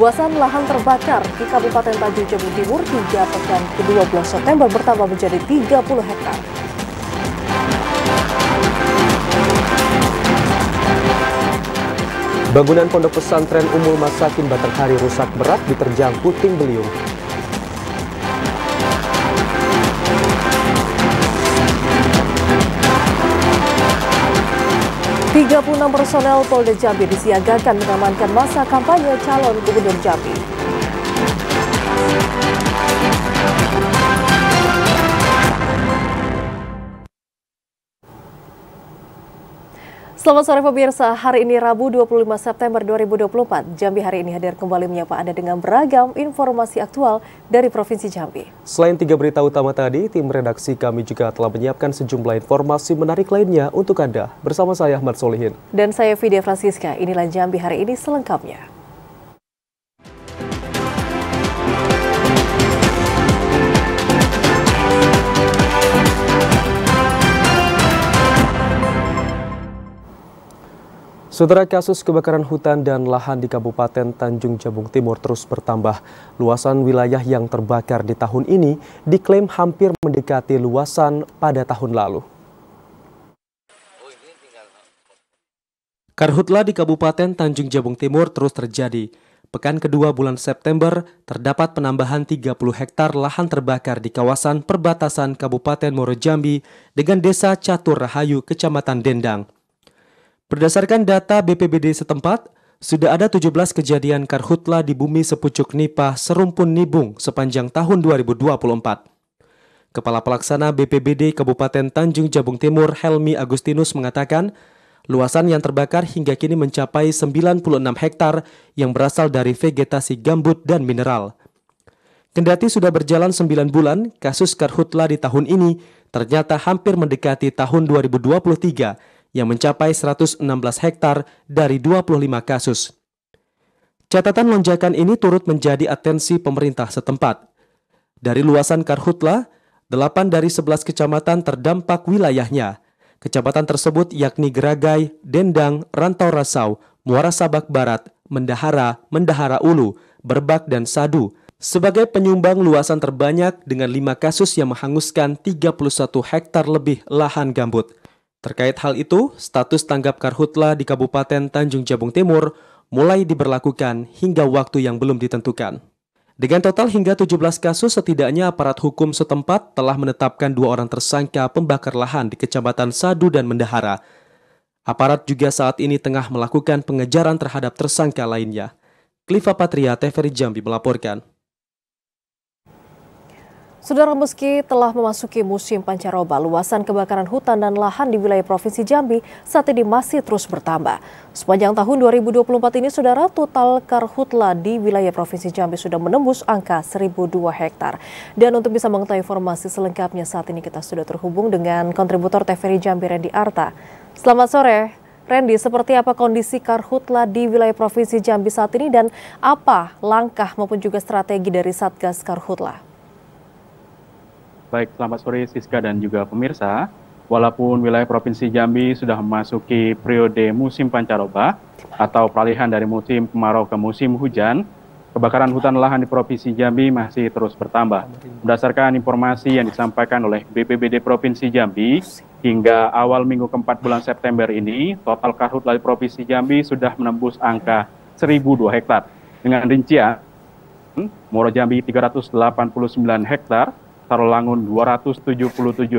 Luasan lahan terbakar di Kabupaten Tanjung Jabung Timur hingga pekan ke-12 September bertambah menjadi 30 hektar. Bangunan pondok pesantren Ummul Masakin Batanghari rusak berat diterjang puting beliung. Tiga 36 personel Polda Jambi disiagakan mengamankan masa kampanye calon gubernur Jambi. Selamat sore pemirsa, hari ini Rabu 25 September 2024. Jambi hari ini hadir kembali menyapa Anda dengan beragam informasi aktual dari Provinsi Jambi. Selain 3 berita utama tadi, tim redaksi kami juga telah menyiapkan sejumlah informasi menarik lainnya untuk Anda. Bersama saya Ahmad Solihin. Dan saya Vidya Francisca, inilah Jambi hari ini selengkapnya. Saudara, kasus kebakaran hutan dan lahan di Kabupaten Tanjung Jabung Timur terus bertambah. Luasan wilayah yang terbakar di tahun ini diklaim hampir mendekati luasan pada tahun lalu. Karhutla di Kabupaten Tanjung Jabung Timur terus terjadi. Pekan kedua bulan September, terdapat penambahan 30 hektar lahan terbakar di kawasan perbatasan Kabupaten Muaro Jambi dengan Desa Catur Rahayu, Kecamatan Dendang. Berdasarkan data BPBD setempat, sudah ada 17 kejadian karhutla di bumi sepucuk nipah Serumpun Nibung sepanjang tahun 2024. Kepala Pelaksana BPBD Kabupaten Tanjung Jabung Timur Helmi Agustinus mengatakan, luasan yang terbakar hingga kini mencapai 96 hektar yang berasal dari vegetasi gambut dan mineral. Kendati sudah berjalan 9 bulan, kasus karhutla di tahun ini ternyata hampir mendekati tahun 2023 yang mencapai 116 hektar dari 25 kasus. Catatan lonjakan ini turut menjadi atensi pemerintah setempat. Dari luasan karhutla, 8 dari 11 kecamatan terdampak wilayahnya. Kecamatan tersebut yakni Geragai, Dendang, Rantau Rasau, Muara Sabak Barat, Mendahara, Mendahara Ulu, Berbak, dan Sadu, sebagai penyumbang luasan terbanyak dengan 5 kasus yang menghanguskan 31 hektar lebih lahan gambut. Terkait hal itu, status tanggap karhutla di Kabupaten Tanjung Jabung Timur mulai diberlakukan hingga waktu yang belum ditentukan. Dengan total hingga 17 kasus, setidaknya aparat hukum setempat telah menetapkan 2 orang tersangka pembakar lahan di Kecamatan Sadu dan Mendahara. Aparat juga saat ini tengah melakukan pengejaran terhadap tersangka lainnya. Kliva Patria, TVRI Jambi melaporkan. Saudara, meski telah memasuki musim pancaroba, luasan kebakaran hutan dan lahan di wilayah Provinsi Jambi saat ini masih terus bertambah. Sepanjang tahun 2024 ini, saudara, total karhutla di wilayah Provinsi Jambi sudah menembus angka 1.002 hektar. Dan untuk bisa mengetahui informasi selengkapnya, saat ini kita sudah terhubung dengan kontributor TVRI Jambi, Randy Arta. Selamat sore, Randy. Seperti apa kondisi karhutla di wilayah Provinsi Jambi saat ini dan apa langkah maupun juga strategi dari Satgas Karhutla? Baik, selamat sore Siska dan juga pemirsa. Walaupun wilayah Provinsi Jambi sudah memasuki periode musim pancaroba atau peralihan dari musim kemarau ke musim hujan, kebakaran hutan lahan di Provinsi Jambi masih terus bertambah. Berdasarkan informasi yang disampaikan oleh BPBD Provinsi Jambi, hingga awal minggu keempat bulan September ini, total karhutla di Provinsi Jambi sudah menembus angka 1.002 hektar. Dengan rincian, Muaro Jambi 389 hektar, Tarulangun 277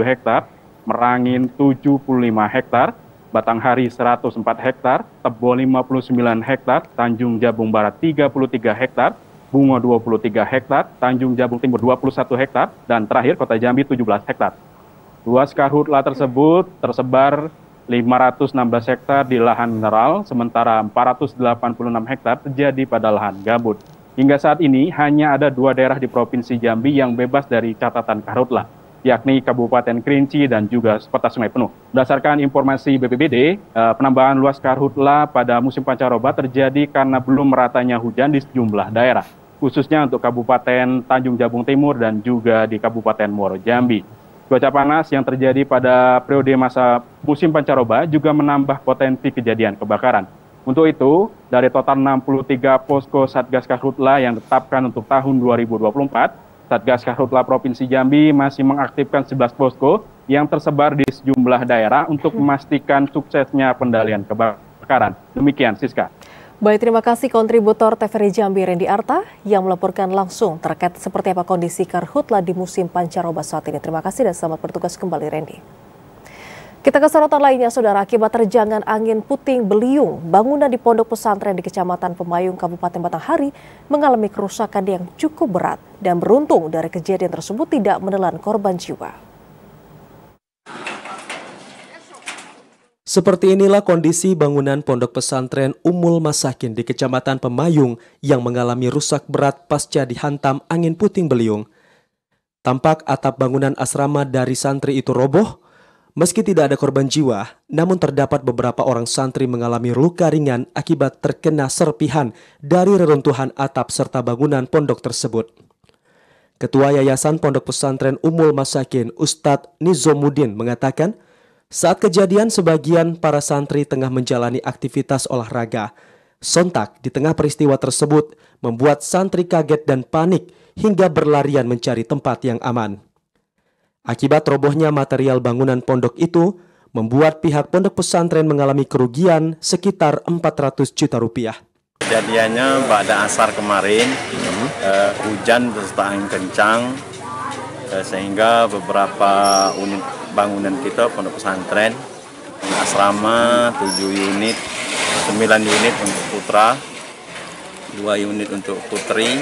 hektar, Merangin 75 hektar, Batanghari 104 hektar, Tebo 59 hektar, Tanjung Jabung Barat 33 hektar, Bungo 23 hektar, Tanjung Jabung Timur 21 hektar, dan terakhir Kota Jambi 17 hektar. Luas karhutla tersebut tersebar 516 hektar di lahan mineral, sementara 486 hektar terjadi pada lahan gambut. Hingga saat ini hanya ada 2 daerah di Provinsi Jambi yang bebas dari catatan karhutla, yakni Kabupaten Kerinci dan juga Kota Sungai Penuh. Berdasarkan informasi BPBD, penambahan luas karhutla pada musim pancaroba terjadi karena belum meratanya hujan di sejumlah daerah, khususnya untuk Kabupaten Tanjung Jabung Timur dan juga di Kabupaten Muaro Jambi. Cuaca panas yang terjadi pada periode masa musim pancaroba juga menambah potensi kejadian kebakaran. Untuk itu, dari total 63 posko Satgas Karhutla yang ditetapkan untuk tahun 2024, Satgas Karhutla Provinsi Jambi masih mengaktifkan 11 posko yang tersebar di sejumlah daerah untuk memastikan suksesnya pendalian kebakaran. Demikian, Siska. Baik, terima kasih kontributor TVRI Jambi Randy Arta yang melaporkan langsung terkait seperti apa kondisi Karhutla di musim pancaroba saat ini. Terima kasih dan selamat bertugas kembali, Randy. Kita ke sorotan lainnya, Saudara. Akibat terjangan angin puting beliung, bangunan di pondok pesantren di Kecamatan Pemayung, Kabupaten Batanghari mengalami kerusakan yang cukup berat. Dan beruntung dari kejadian tersebut tidak menelan korban jiwa. Seperti inilah kondisi bangunan pondok pesantren Ummul Masakin di Kecamatan Pemayung yang mengalami rusak berat pasca dihantam angin puting beliung. Tampak atap bangunan asrama dari santri itu roboh. Meski tidak ada korban jiwa, namun terdapat beberapa orang santri mengalami luka ringan akibat terkena serpihan dari reruntuhan atap serta bangunan pondok tersebut. Ketua Yayasan Pondok Pesantren Ummul Masakin, Ustadz Nizomuddin mengatakan, saat kejadian sebagian para santri tengah menjalani aktivitas olahraga. Sontak di tengah peristiwa tersebut membuat santri kaget dan panik hingga berlarian mencari tempat yang aman. Akibat robohnya material bangunan pondok itu, membuat pihak pondok pesantren mengalami kerugian sekitar 400 juta rupiah. Kejadiannya pada asar kemarin, hujan beserta angin kencang, sehingga beberapa unit bangunan kita pondok pesantren, asrama 7 unit, 9 unit untuk putra, 2 unit untuk putri,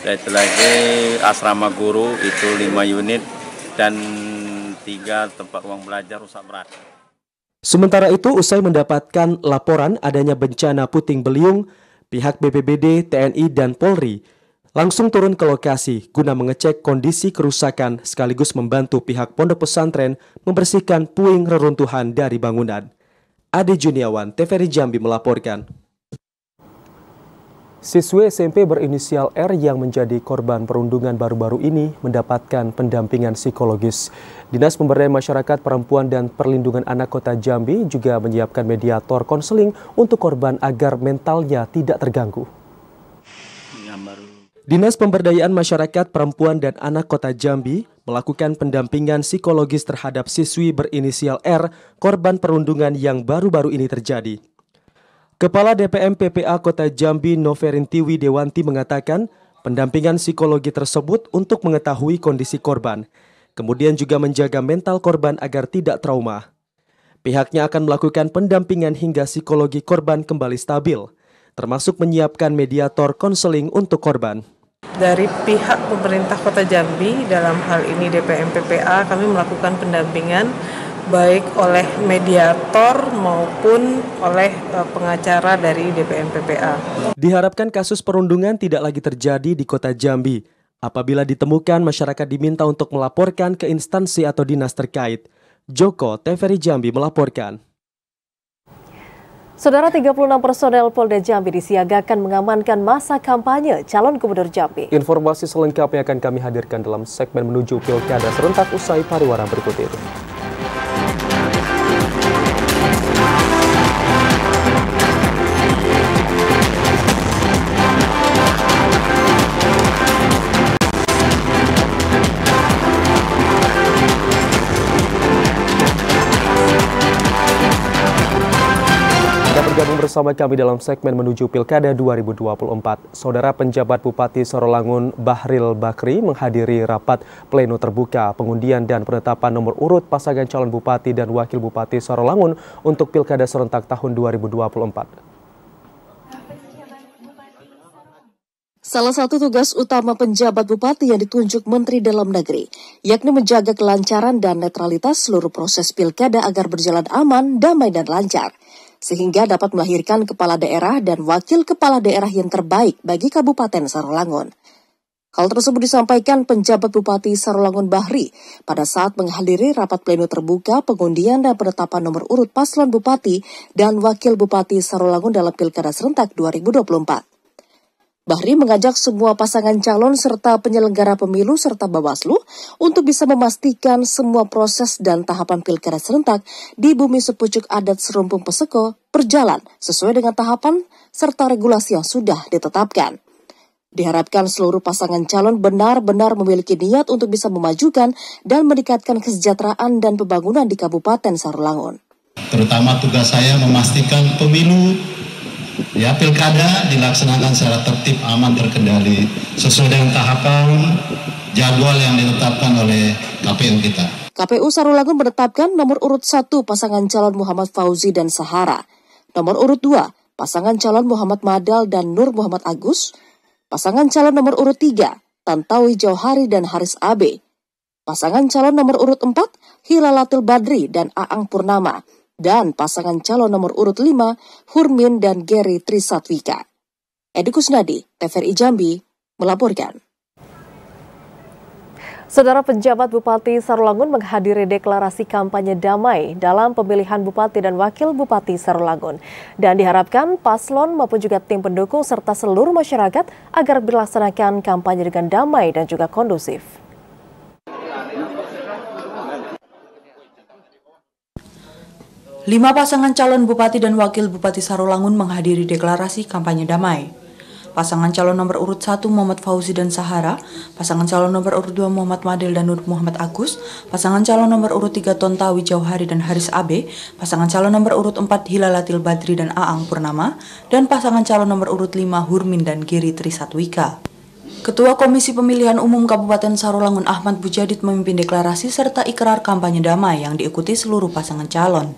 dan itu lagi asrama guru itu 5 unit, dan 3 tempat ruang belajar rusak berat. Sementara itu, usai mendapatkan laporan adanya bencana puting beliung, pihak BPBD, TNI, dan Polri langsung turun ke lokasi guna mengecek kondisi kerusakan sekaligus membantu pihak pondok pesantren membersihkan puing reruntuhan dari bangunan. Ade Juniawan, TVRI Jambi melaporkan. Siswi SMP berinisial R yang menjadi korban perundungan baru-baru ini mendapatkan pendampingan psikologis. Dinas Pemberdayaan Masyarakat Perempuan dan Perlindungan Anak Kota Jambi juga menyiapkan mediator konseling untuk korban agar mentalnya tidak terganggu. Dinas Pemberdayaan Masyarakat Perempuan dan Anak Kota Jambi melakukan pendampingan psikologis terhadap siswi berinisial R, korban perundungan yang baru-baru ini terjadi. Kepala DPM PPA Kota Jambi Noverintiwi Dewanti mengatakan pendampingan psikologi tersebut untuk mengetahui kondisi korban, kemudian juga menjaga mental korban agar tidak trauma. Pihaknya akan melakukan pendampingan hingga psikologi korban kembali stabil, termasuk menyiapkan mediator konseling untuk korban. Dari pihak pemerintah Kota Jambi, dalam hal ini DPM PPA, kami melakukan pendampingan baik oleh mediator maupun oleh pengacara dari DPM PPA. Diharapkan kasus perundungan tidak lagi terjadi di Kota Jambi. Apabila ditemukan, masyarakat diminta untuk melaporkan ke instansi atau dinas terkait. Joko, TVRI Jambi melaporkan. Saudara, 36 personel Polda Jambi disiagakan mengamankan masa kampanye calon gubernur Jambi. Informasi selengkapnya akan kami hadirkan dalam segmen menuju Pilkada serentak usai pariwara berikut ini. Bergabung bersama kami dalam segmen menuju Pilkada 2024. Saudara penjabat Bupati Sorolangun Bahril Bakri menghadiri rapat pleno terbuka pengundian dan penetapan nomor urut pasangan calon Bupati dan Wakil Bupati Sorolangun untuk Pilkada serentak tahun 2024. Salah satu tugas utama penjabat bupati yang ditunjuk Menteri Dalam Negeri, yakni menjaga kelancaran dan netralitas seluruh proses pilkada agar berjalan aman, damai, dan lancar, sehingga dapat melahirkan kepala daerah dan wakil kepala daerah yang terbaik bagi Kabupaten Sorolangun. Hal tersebut disampaikan penjabat Bupati Sorolangun Bahri pada saat menghadiri rapat pleno terbuka pengundian dan penetapan nomor urut paslon Bupati dan Wakil Bupati Sorolangun dalam Pilkada serentak 2024. Bahri mengajak semua pasangan calon serta penyelenggara pemilu serta Bawaslu untuk bisa memastikan semua proses dan tahapan pilkada serentak di bumi sepucuk adat Serumpung Peseko berjalan sesuai dengan tahapan serta regulasi yang sudah ditetapkan. Diharapkan seluruh pasangan calon benar-benar memiliki niat untuk bisa memajukan dan meningkatkan kesejahteraan dan pembangunan di Kabupaten Sarolangun. Terutama tugas saya memastikan pemilu pilkada dilaksanakan secara tertib, aman, terkendali sesuai dengan tahapan jadwal yang ditetapkan oleh KPU kita. KPU Sarolangun menetapkan nomor urut 1 pasangan calon Muhammad Fauzi dan Sahara, nomor urut 2 pasangan calon Muhammad Madal dan Nur Muhammad Agus, pasangan calon nomor urut 3 Tantowi Jauhari dan Haris Abe, pasangan calon nomor urut 4 Hilalatil Badri dan Aang Purnama, dan pasangan calon nomor urut 5, Hurmin dan Geri Trisatwika. Edi Kusnadi, TVRI Jambi, melaporkan. Saudara penjabat Bupati Sarolangun menghadiri deklarasi kampanye damai dalam pemilihan Bupati dan Wakil Bupati Sarolangun. Dan diharapkan paslon maupun juga tim pendukung serta seluruh masyarakat agar dilaksanakan kampanye dengan damai dan juga kondusif. Lima pasangan calon Bupati dan Wakil Bupati Sarolangun menghadiri deklarasi kampanye damai. Pasangan calon nomor urut 1 Muhammad Fauzi dan Sahara, pasangan calon nomor urut 2 Muhammad Madil dan Nur Muhammad Agus, pasangan calon nomor urut 3 Tantowi Jauhari dan Haris Abe, pasangan calon nomor urut 4 Hilalatil Badri dan Aang Purnama, dan pasangan calon nomor urut 5 Hurmin dan Giri Trisatwika. Ketua Komisi Pemilihan Umum Kabupaten Sarolangun Ahmad Bujadit memimpin deklarasi serta ikrar kampanye damai yang diikuti seluruh pasangan calon.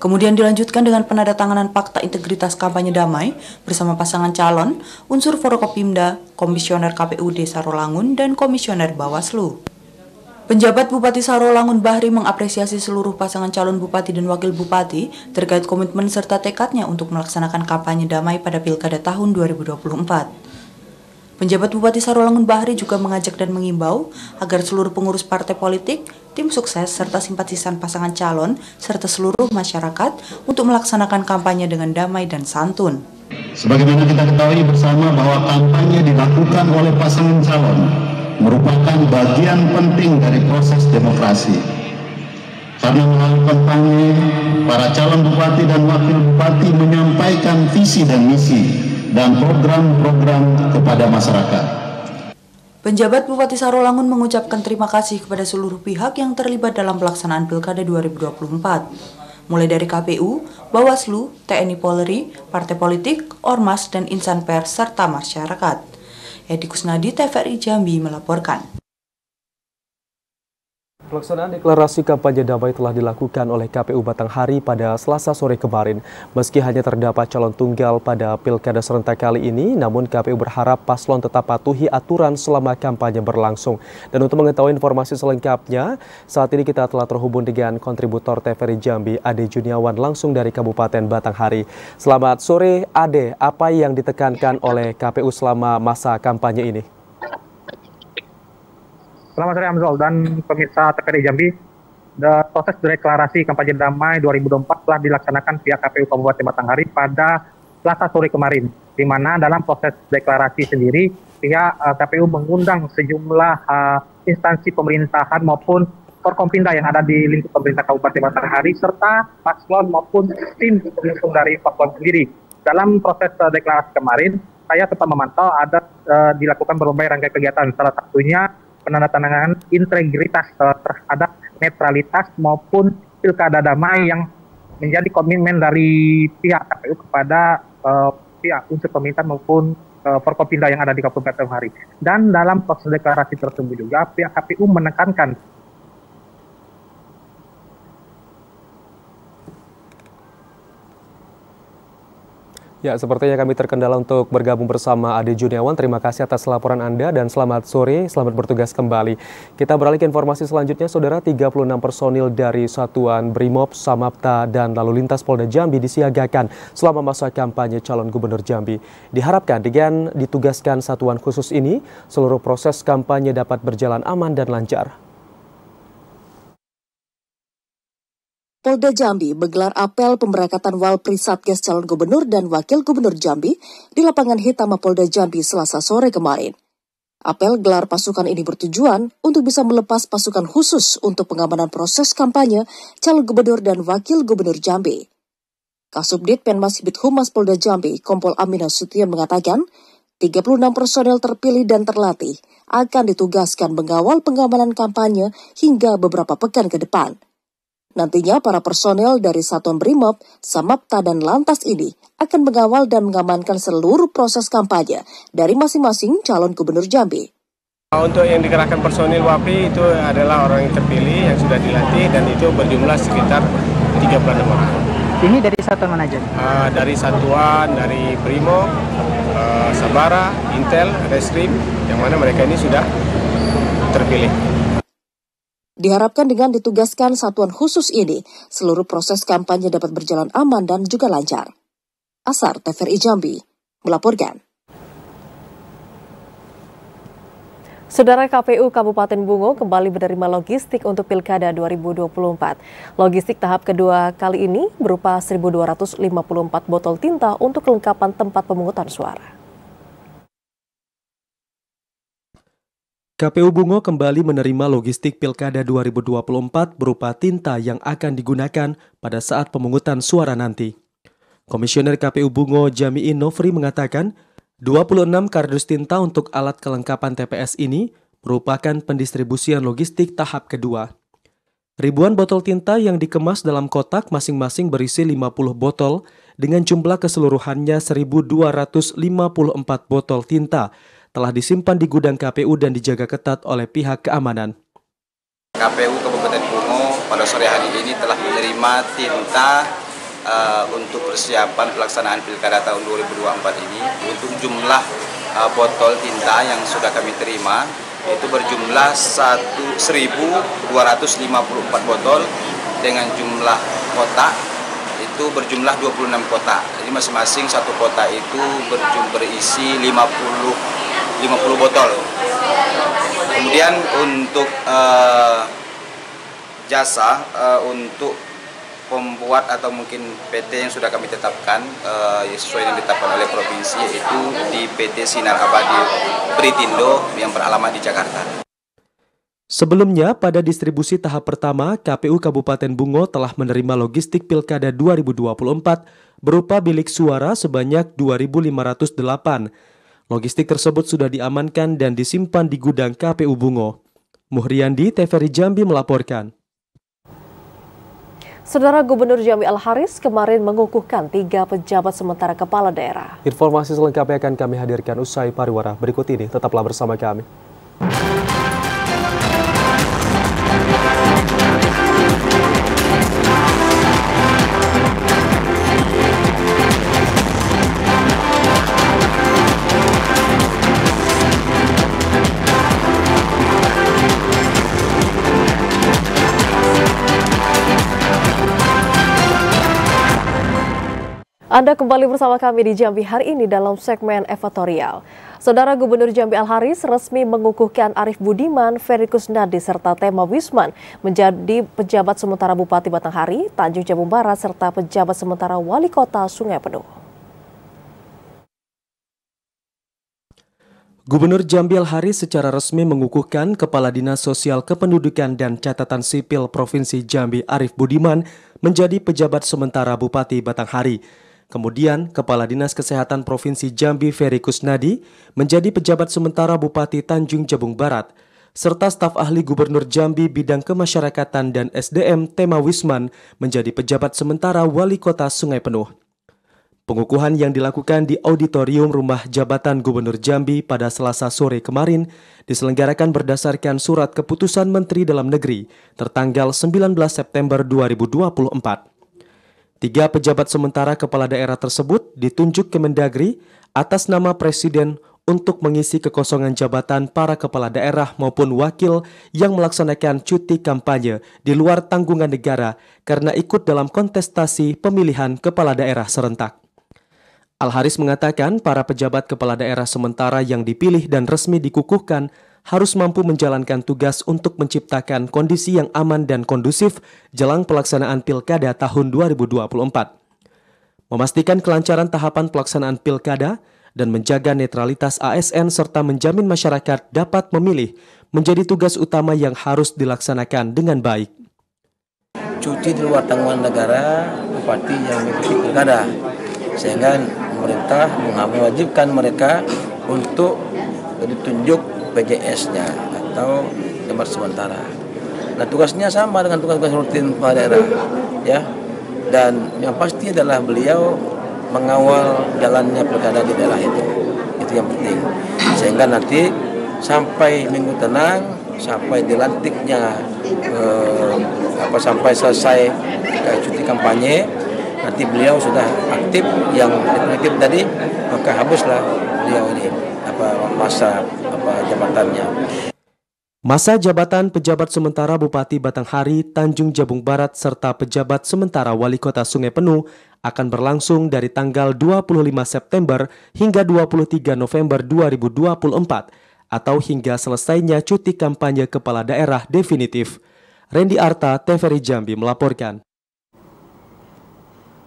Kemudian dilanjutkan dengan penandatanganan Fakta Integritas Kampanye Damai bersama pasangan calon, unsur Forkopimda, Komisioner KPUD Sarolangun, dan Komisioner Bawaslu. Penjabat Bupati Sarolangun Bahri mengapresiasi seluruh pasangan calon Bupati dan Wakil Bupati terkait komitmen serta tekadnya untuk melaksanakan kampanye damai pada Pilkada tahun 2024. Penjabat Bupati Sarolangun Bahri juga mengajak dan mengimbau agar seluruh pengurus partai politik, tim sukses, serta simpatisan pasangan calon, serta seluruh masyarakat untuk melaksanakan kampanye dengan damai dan santun. Sebagaimana kita ketahui bersama bahwa kampanye dilakukan oleh pasangan calon merupakan bagian penting dari proses demokrasi. Karena melalui kampanye, para calon bupati dan wakil bupati menyampaikan visi dan misi dan program-program kepada masyarakat. Penjabat Bupati Sarolangun mengucapkan terima kasih kepada seluruh pihak yang terlibat dalam pelaksanaan Pilkada 2024, mulai dari KPU, Bawaslu, TNI Polri, partai politik, ormas, dan insan pers, serta masyarakat. Edi Kusnadi, TVRI Jambi melaporkan. Pelaksanaan deklarasi kampanye damai telah dilakukan oleh KPU Batanghari pada Selasa sore kemarin. Meski hanya terdapat calon tunggal pada pilkada serentak kali ini, namun KPU berharap paslon tetap patuhi aturan selama kampanye berlangsung. Dan untuk mengetahui informasi selengkapnya, saat ini kita telah terhubung dengan kontributor TVRI Jambi, Ade Juniawan, langsung dari Kabupaten Batanghari. Selamat sore, Ade. Apa yang ditekankan oleh KPU selama masa kampanye ini? Selamat sore Amzol dan pemirsa TVRI Jambi. Proses deklarasi kampanye damai 2024 telah dilaksanakan pihak KPU Kabupaten Batanghari pada Selasa sore kemarin, di mana dalam proses deklarasi sendiri pihak KPU mengundang sejumlah instansi pemerintahan maupun Forkompinda yang ada di lingkup pemerintah Kabupaten Batanghari serta paslon maupun tim pendukung dari paslon sendiri. Dalam proses deklarasi kemarin, saya sempat memantau ada dilakukan berbagai rangkaian kegiatan, salah satunya penandatanganan integritas terhadap netralitas maupun pilkada damai yang menjadi komitmen dari pihak KPU kepada pihak unsur pemerintah maupun Forkopimda yang ada di Kabupaten Batanghari. Dan dalam proses deklarasi tersebut juga pihak KPU menekankan Ya, sepertinya kami terkendala untuk bergabung bersama Ade Juniawan. Terima kasih atas laporan Anda dan selamat sore, selamat bertugas kembali. Kita beralih ke informasi selanjutnya, Saudara. 36 personil dari Satuan Brimob, Samapta, dan Lalu Lintas Polda Jambi disiagakan selama masa kampanye calon Gubernur Jambi. Diharapkan dengan ditugaskan satuan khusus ini, seluruh proses kampanye dapat berjalan aman dan lancar. Polda Jambi menggelar apel pemberangkatan Walpri Satgas calon gubernur dan wakil gubernur Jambi di lapangan Hitama Polda Jambi Selasa sore kemarin. Apel gelar pasukan ini bertujuan untuk bisa melepas pasukan khusus untuk pengamanan proses kampanye calon gubernur dan wakil gubernur Jambi. Kasubdit Penmas Bid Humas Polda Jambi, Kompol Amina Sution mengatakan, 36 personel terpilih dan terlatih akan ditugaskan mengawal pengamanan kampanye hingga beberapa pekan ke depan. Nantinya para personel dari Satuan Brimob, Samapta, dan Lantas ini akan mengawal dan mengamankan seluruh proses kampanye dari masing-masing calon gubernur Jambi. Untuk yang dikerahkan personil WAPRI itu adalah orang yang terpilih yang sudah dilatih dan itu berjumlah sekitar 36 orang. Ini dari satuan mana aja? Dari satuan, dari Brimob, Sabara, Intel, Reskrim, yang mana mereka ini sudah terpilih. Diharapkan dengan ditugaskan satuan khusus ini, seluruh proses kampanye dapat berjalan aman dan juga lancar. Asar TVRI Jambi melaporkan. Saudara, KPU Kabupaten Bungo kembali menerima logistik untuk Pilkada 2024. Logistik tahap kedua kali ini berupa 1.254 botol tinta untuk kelengkapan tempat pemungutan suara. KPU Bungo kembali menerima logistik Pilkada 2024 berupa tinta yang akan digunakan pada saat pemungutan suara nanti. Komisioner KPU Bungo Jamiin Nofri mengatakan, 26 kardus tinta untuk alat kelengkapan TPS ini merupakan pendistribusian logistik tahap kedua. Ribuan botol tinta yang dikemas dalam kotak masing-masing berisi 50 botol dengan jumlah keseluruhannya 1.254 botol tinta telah disimpan di gudang KPU dan dijaga ketat oleh pihak keamanan. KPU Kabupaten Bungo pada sore hari ini telah menerima tinta untuk persiapan pelaksanaan Pilkada tahun 2024 ini. Untuk jumlah botol tinta yang sudah kami terima itu berjumlah 1.254 botol dengan jumlah kotak itu berjumlah 26 kotak. Jadi masing-masing satu kotak itu berisi 50 botol. Kemudian untuk jasa untuk pembuat atau mungkin PT yang sudah kami tetapkan sesuai yang ditetapkan oleh provinsi, yaitu di PT Sinar Abadi Pritindo yang beralamat di Jakarta. Sebelumnya, pada distribusi tahap pertama, KPU Kabupaten Bungo telah menerima logistik Pilkada 2024 berupa bilik suara sebanyak 2.508. Logistik tersebut sudah diamankan dan disimpan di gudang KPU Bungo. Muhriandi, TVRI Jambi melaporkan. Saudara, Gubernur Jambi Al-Haris kemarin mengukuhkan 3 pejabat sementara kepala daerah. Informasi selengkapnya akan kami hadirkan usai pariwara berikut ini. Tetaplah bersama kami. Anda kembali bersama kami di Jambi hari ini dalam segmen editorial. Saudara, Gubernur Jambi Al-Haris resmi mengukuhkan Arief Budiman, Ferry Kusnadi, serta Tema Wisman menjadi pejabat sementara Bupati Batanghari, Tanjung Jabung Barat, serta pejabat sementara Wali Kota Sungai Penuh. Gubernur Jambi Al-Haris secara resmi mengukuhkan Kepala Dinas Sosial Kependudukan dan Catatan Sipil Provinsi Jambi Arief Budiman menjadi pejabat sementara Bupati Batanghari. Kemudian, Kepala Dinas Kesehatan Provinsi Jambi Ferry Kusnadi menjadi pejabat sementara Bupati Tanjung Jabung Barat, serta staf ahli Gubernur Jambi bidang kemasyarakatan dan SDM Tema Wisman menjadi pejabat sementara Wali Kota Sungai Penuh. Pengukuhan yang dilakukan di Auditorium Rumah Jabatan Gubernur Jambi pada Selasa sore kemarin diselenggarakan berdasarkan Surat Keputusan Menteri Dalam Negeri tertanggal 19 September 2024. 3 pejabat sementara kepala daerah tersebut ditunjuk Kemendagri atas nama Presiden untuk mengisi kekosongan jabatan para kepala daerah maupun wakil yang melaksanakan cuti kampanye di luar tanggungan negara karena ikut dalam kontestasi pemilihan kepala daerah serentak. Al-Haris mengatakan para pejabat kepala daerah sementara yang dipilih dan resmi dikukuhkan harus mampu menjalankan tugas untuk menciptakan kondisi yang aman dan kondusif jelang pelaksanaan Pilkada tahun 2024. Memastikan kelancaran tahapan pelaksanaan Pilkada dan menjaga netralitas ASN serta menjamin masyarakat dapat memilih menjadi tugas utama yang harus dilaksanakan dengan baik. Cuti di luar tanggungan negara bupati yang mengikuti pilkada, sehingga pemerintah mewajibkan mereka untuk ditunjuk PJS-nya atau jabat sementara. Nah, tugasnya sama dengan tugas-tugas rutin kepala daerah, ya. Dan yang pasti adalah beliau mengawal jalannya pilkada di daerah itu yang penting. Sehingga nanti sampai minggu tenang, sampai dilantiknya sampai selesai cuti kampanye, nanti beliau sudah aktif yang definitif tadi, maka habislah beliau ini masa jabatannya. Masa jabatan pejabat sementara Bupati Batanghari, Tanjung Jabung Barat serta pejabat sementara Wali Kota Sungai Penuh akan berlangsung dari tanggal 25 September hingga 23 November 2024 atau hingga selesainya cuti kampanye kepala daerah definitif. Randy Arta, TVRI Jambi melaporkan.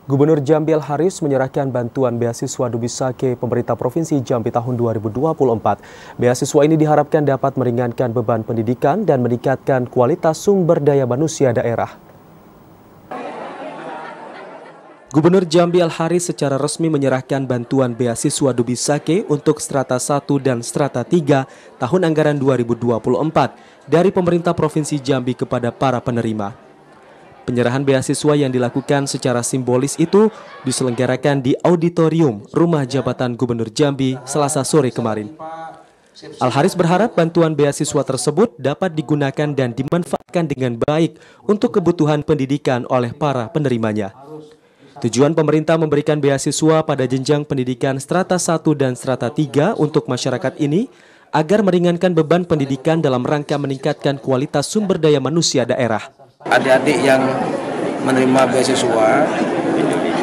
Gubernur Jambi Al-Haris menyerahkan bantuan beasiswa Dubisa ke pemerintah Provinsi Jambi tahun 2024. Beasiswa ini diharapkan dapat meringankan beban pendidikan dan meningkatkan kualitas sumber daya manusia daerah. Gubernur Jambi Al-Haris secara resmi menyerahkan bantuan beasiswa Dubisake untuk strata 1 dan strata 3 tahun anggaran 2024 dari pemerintah Provinsi Jambi kepada para penerima. Penyerahan beasiswa yang dilakukan secara simbolis itu diselenggarakan di auditorium Rumah Jabatan Gubernur Jambi Selasa sore kemarin. Al-Haris berharap bantuan beasiswa tersebut dapat digunakan dan dimanfaatkan dengan baik untuk kebutuhan pendidikan oleh para penerimanya. Tujuan pemerintah memberikan beasiswa pada jenjang pendidikan strata 1 dan strata 3 untuk masyarakat ini agar meringankan beban pendidikan dalam rangka meningkatkan kualitas sumber daya manusia daerah. Adik-adik yang menerima beasiswa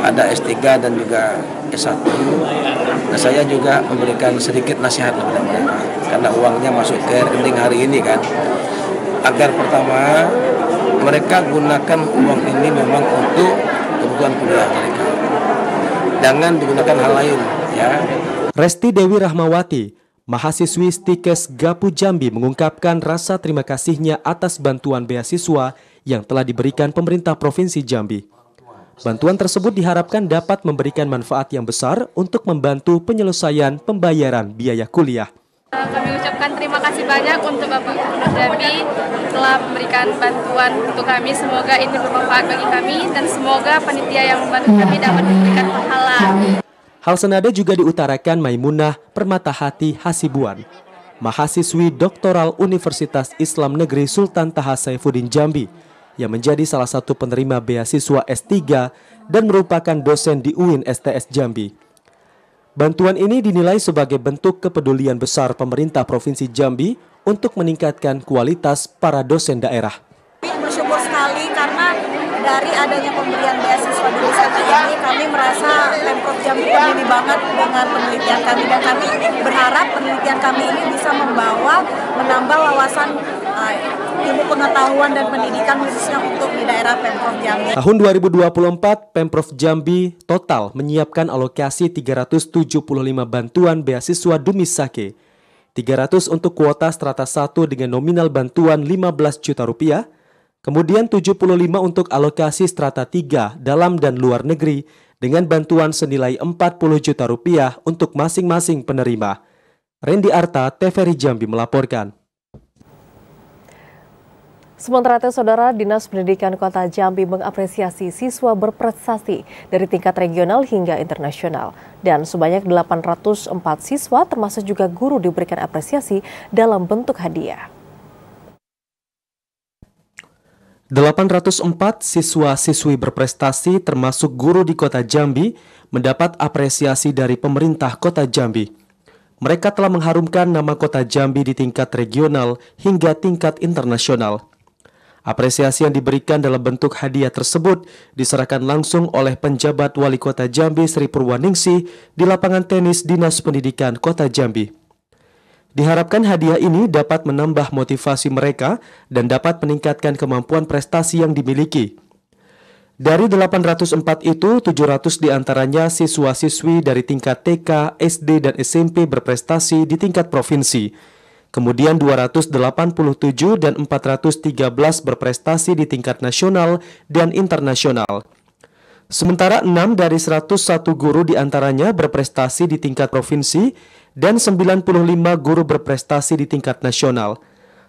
ada S3 dan juga S1. Nah, saya juga memberikan sedikit nasihat kepada mereka karena uangnya masuk ke rekening hari ini kan. Agar pertama mereka gunakan uang ini memang untuk kebutuhan kuliah mereka. Jangan digunakan hal lain, ya. Resti Dewi Rahmawati, mahasiswi Stikes Gapu Jambi mengungkapkan rasa terima kasihnya atas bantuan beasiswa yang telah diberikan pemerintah Provinsi Jambi. Bantuan tersebut diharapkan dapat memberikan manfaat yang besar untuk membantu penyelesaian pembayaran biaya kuliah. Kami ucapkan terima kasih banyak untuk Bapak Gubernur Jambi telah memberikan bantuan untuk kami. Semoga ini bermanfaat bagi kami dan semoga panitia yang membantu kami dapat memberikan pahala. Hal senada juga diutarakan Maimunah Permatahati Hasibuan, mahasiswi doktoral Universitas Islam Negeri Sultan Taha Saifuddin Jambi, yang menjadi salah satu penerima beasiswa S3 dan merupakan dosen di UIN STS Jambi. Bantuan ini dinilai sebagai bentuk kepedulian besar pemerintah Provinsi Jambi untuk meningkatkan kualitas para dosen daerah. Bersyukur sekali karena dari adanya pemberian beasiswa di wisata ini kami merasa Pemprov Jambi peduli banget dengan penelitian kami dan kami berharap penelitian kami ini bisa menambah wawasan ilmu pengetahuan dan pendidikan khususnya untuk di daerah Pemprov Jambi. Tahun 2024, Pemprov Jambi total menyiapkan alokasi 375 bantuan beasiswa Dumisake, 300 untuk kuota strata 1 dengan nominal bantuan 15 juta rupiah, kemudian 75 untuk alokasi strata 3 dalam dan luar negeri dengan bantuan senilai 40 juta rupiah untuk masing-masing penerima. Randy Arta, TVRI Jambi melaporkan. Sementara itu, Saudara, Dinas Pendidikan Kota Jambi mengapresiasi siswa berprestasi dari tingkat regional hingga internasional. Dan sebanyak 804 siswa termasuk juga guru diberikan apresiasi dalam bentuk hadiah. 804 siswa-siswi berprestasi termasuk guru di Kota Jambi mendapat apresiasi dari pemerintah Kota Jambi. Mereka telah mengharumkan nama Kota Jambi di tingkat regional hingga tingkat internasional. Apresiasi yang diberikan dalam bentuk hadiah tersebut diserahkan langsung oleh penjabat Wali Kota Jambi Sri Purwaningsih di lapangan tenis Dinas Pendidikan Kota Jambi. Diharapkan hadiah ini dapat menambah motivasi mereka dan dapat meningkatkan kemampuan prestasi yang dimiliki. Dari 804 itu, 700 diantaranya siswa-siswi dari tingkat TK, SD, dan SMP berprestasi di tingkat provinsi. Kemudian 287 dan 413 berprestasi di tingkat nasional dan internasional. Sementara 6 dari 101 guru diantaranya berprestasi di tingkat provinsi dan 95 guru berprestasi di tingkat nasional.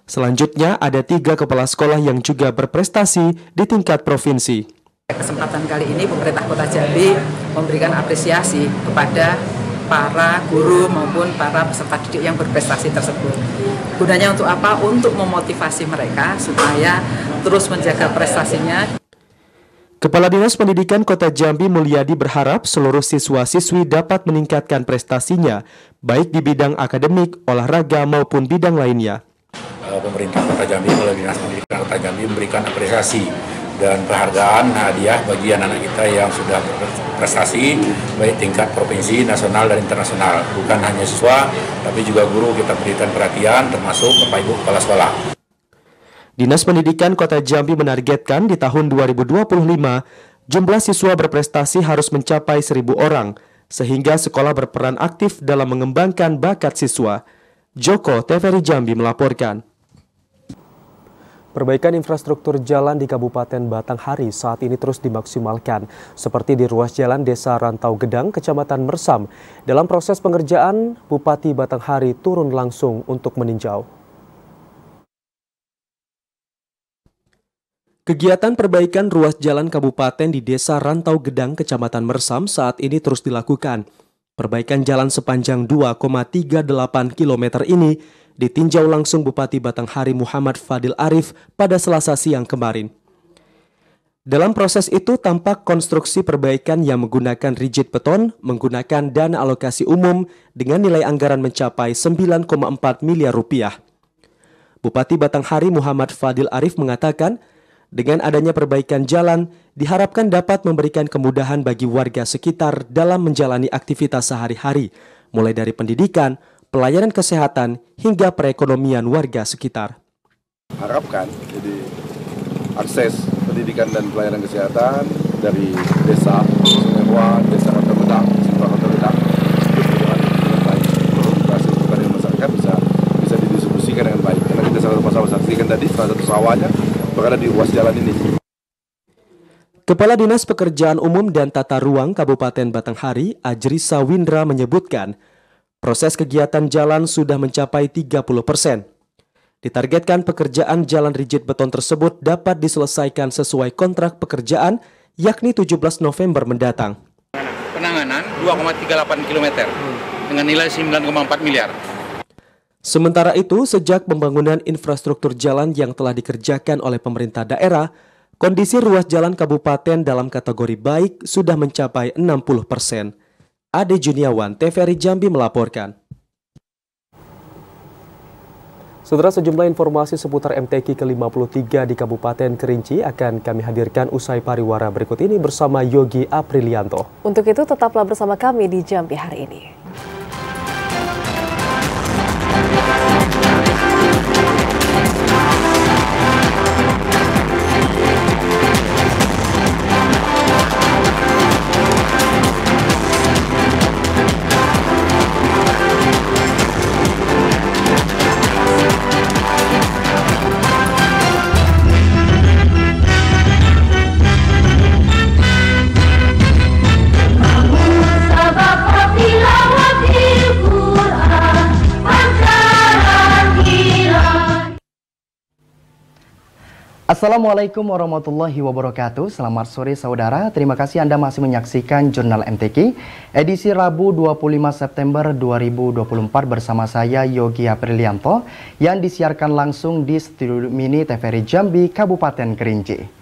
Selanjutnya ada 3 kepala sekolah yang juga berprestasi di tingkat provinsi. Kesempatan kali ini pemerintah Kota Jambi memberikan apresiasi kepada para guru maupun para peserta didik yang berprestasi tersebut. Gunanya untuk apa? Untuk memotivasi mereka supaya terus menjaga prestasinya. Kepala Dinas Pendidikan Kota Jambi Mulyadi berharap seluruh siswa-siswi dapat meningkatkan prestasinya, baik di bidang akademik, olahraga maupun bidang lainnya. Pemerintah Kota Jambi melalui Dinas Pendidikan Kota Jambi memberikan apresiasi dan penghargaan hadiah bagi anak-anak kita yang sudah berprestasi baik tingkat provinsi, nasional, dan internasional. Bukan hanya siswa, tapi juga guru kita berikan perhatian termasuk Bapak Ibu Kepala Sekolah. Dinas Pendidikan Kota Jambi menargetkan di tahun 2025 jumlah siswa berprestasi harus mencapai 1.000 orang, sehingga sekolah berperan aktif dalam mengembangkan bakat siswa. Joko TVRI Jambi melaporkan. Perbaikan infrastruktur jalan di Kabupaten Batanghari saat ini terus dimaksimalkan, seperti di ruas jalan Desa Rantau Gedang, Kecamatan Mersam. Dalam proses pengerjaan, Bupati Batanghari turun langsung untuk meninjau. Kegiatan perbaikan ruas jalan kabupaten di Desa Rantau Gedang, Kecamatan Mersam saat ini terus dilakukan. Perbaikan jalan sepanjang 2,38 km ini ditinjau langsung Bupati Batanghari Muhammad Fadil Arif pada Selasa siang kemarin. Dalam proses itu tampak konstruksi perbaikan yang menggunakan rigid beton menggunakan dana alokasi umum dengan nilai anggaran mencapai 9,4 miliar rupiah. Bupati Batanghari Muhammad Fadil Arif mengatakan, dengan adanya perbaikan jalan, diharapkan dapat memberikan kemudahan bagi warga sekitar dalam menjalani aktivitas sehari-hari, mulai dari pendidikan, pelayanan kesehatan, hingga perekonomian warga sekitar. Harapkan jadi akses pendidikan dan pelayanan kesehatan dari desa Semewa, desa Rantau Gedang, Simpang Rantau Gedang, itu berjalan dengan baik. Hasil kepada masyarakat bisa didistribusikan dengan baik. Karena kita sama-sama saksikan tadi salah satu sawahnya berada di ruas jalan ini. Kepala Dinas Pekerjaan Umum dan Tata Ruang Kabupaten Batanghari, Ajrisa Windra menyebutkan, proses kegiatan jalan sudah mencapai 30%. Ditargetkan pekerjaan jalan rigid beton tersebut dapat diselesaikan sesuai kontrak pekerjaan, yakni 17 November mendatang. Penanganan 2,38 km dengan nilai 9,4 miliar. Sementara itu, sejak pembangunan infrastruktur jalan yang telah dikerjakan oleh pemerintah daerah, kondisi ruas jalan kabupaten dalam kategori baik sudah mencapai 60%. Ade Juniawan, TVRI Jambi melaporkan. Saudara, sejumlah informasi seputar MTQ ke-53 di Kabupaten Kerinci akan kami hadirkan usai pariwara berikut ini bersama Yogi Aprilianto. Untuk itu, tetaplah bersama kami di Jambi hari ini. Assalamualaikum warahmatullahi wabarakatuh. Selamat sore saudara. Terima kasih Anda masih menyaksikan Jurnal MTQ edisi Rabu 25 September 2024 bersama saya Yogi Aprilianto yang disiarkan langsung di Studio Mini TVRI Jambi, Kabupaten Kerinci.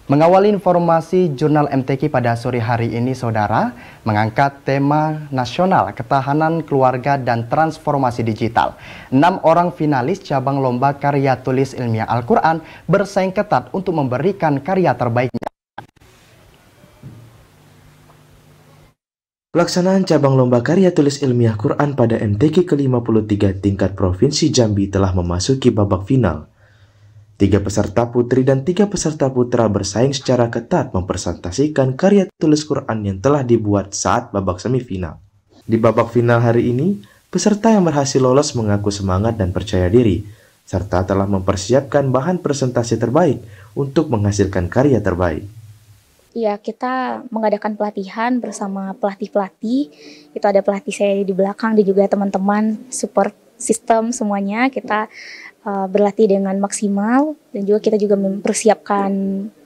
Mengawali informasi Jurnal MTQ pada sore hari ini, saudara, mengangkat tema nasional ketahanan keluarga dan transformasi digital. 6 orang finalis cabang lomba karya tulis ilmiah Al-Quran bersaing ketat untuk memberikan karya terbaiknya. Pelaksanaan cabang lomba karya tulis ilmiah Quran pada MTQ ke-53 tingkat Provinsi Jambi telah memasuki babak final. 3 peserta putri dan 3 peserta putra bersaing secara ketat mempresentasikan karya tulis Quran yang telah dibuat saat babak semifinal. Di babak final hari ini, peserta yang berhasil lolos mengaku semangat dan percaya diri, serta telah mempersiapkan bahan presentasi terbaik untuk menghasilkan karya terbaik. Ya, kita mengadakan pelatihan bersama pelatih-pelatih. Itu ada pelatih saya di belakang dan juga teman-teman support system semuanya. Kita berlatih dengan maksimal dan juga kita juga mempersiapkan